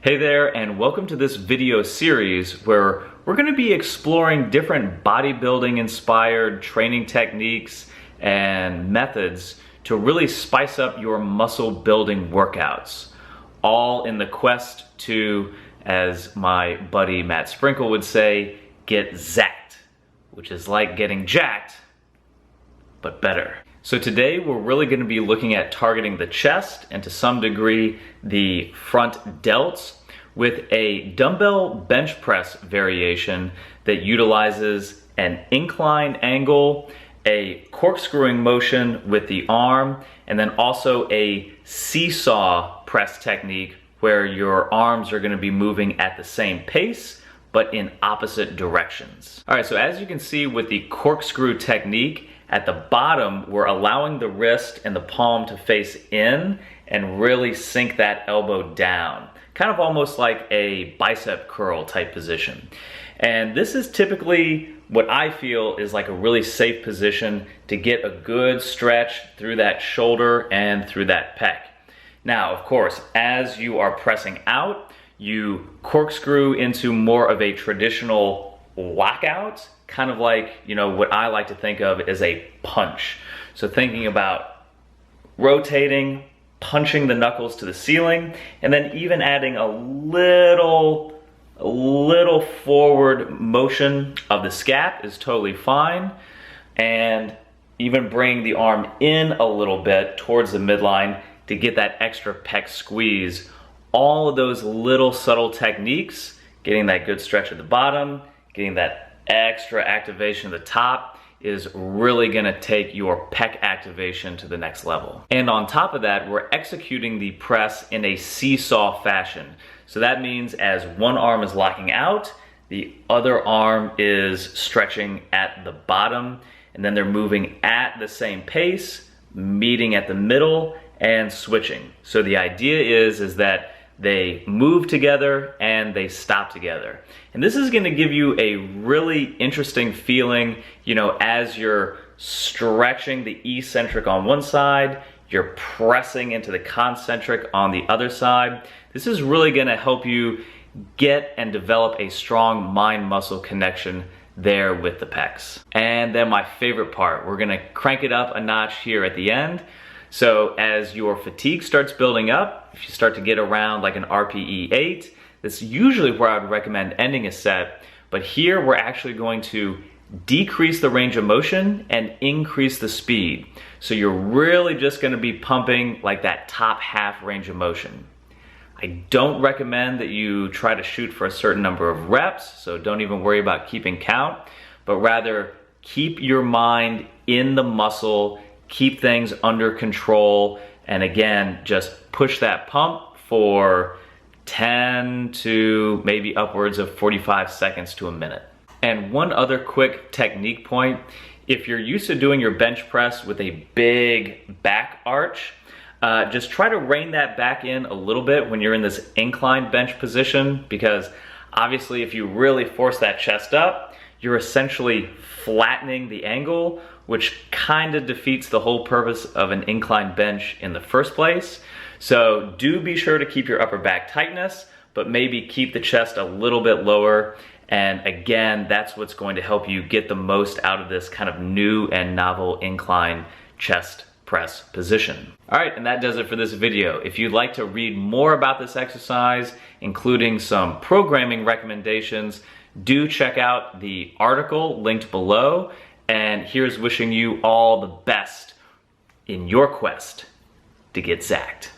Hey there, and welcome to this video series where we're going to be exploring different bodybuilding-inspired training techniques and methods to really spice up your muscle building workouts, all in the quest to, as my buddy Matt Sprinkle would say, get zacked, which is like getting jacked, but better. So today we're really going to be looking at targeting the chest and to some degree the front delts with a dumbbell bench press variation that utilizes an incline angle, a corkscrewing motion with the arm, and then also a seesaw press technique where your arms are going to be moving at the same pace but in opposite directions. All right, so as you can see with the corkscrew technique, at the bottom, we're allowing the wrist and the palm to face in and really sink that elbow down. Kind of almost like a bicep curl type position. And this is typically what I feel is like a really safe position to get a good stretch through that shoulder and through that pec. Now, of course, as you are pressing out, you corkscrew into more of a traditional lockout, kind of like, you know, what I like to think of as a punch. So thinking about rotating, punching the knuckles to the ceiling, and then even adding a little forward motion of the scap is totally fine. And even bring the arm in a little bit towards the midline to get that extra pec squeeze. All of those little subtle techniques, getting that good stretch at the bottom, getting that extra activation at the top is really gonna take your pec activation to the next level. And on top of that, we're executing the press in a seesaw fashion. So that means as one arm is locking out, the other arm is stretching at the bottom, and then they're moving at the same pace, meeting at the middle, and switching. So the idea is that they move together and they stop together. And this is gonna give you a really interesting feeling, you know, as you're stretching the eccentric on one side, you're pressing into the concentric on the other side. This is really gonna help you get and develop a strong mind-muscle connection there with the pecs. And then my favorite part, we're gonna crank it up a notch here at the end. So as your fatigue starts building up, if you start to get around like an RPE 8, that's usually where I would recommend ending a set. But here we're actually going to decrease the range of motion and increase the speed. So you're really just gonna be pumping like that top half range of motion. I don't recommend that you try to shoot for a certain number of reps, so don't even worry about keeping count, but rather keep your mind in the muscle, keep things under control, and again, just push that pump for 10 to maybe upwards of 45 seconds to a minute. And one other quick technique point, if you're used to doing your bench press with a big back arch, just try to rein that back in a little bit when you're in this inclined bench position, because obviously if you really force that chest up, you're essentially flattening the angle, which kind of defeats the whole purpose of an inclined bench in the first place. So do be sure to keep your upper back tightness, but maybe keep the chest a little bit lower. And again, that's what's going to help you get the most out of this kind of new and novel incline chest press position. All right, and that does it for this video. If you'd like to read more about this exercise, including some programming recommendations, do check out the article linked below. And here's wishing you all the best in your quest to get zacked.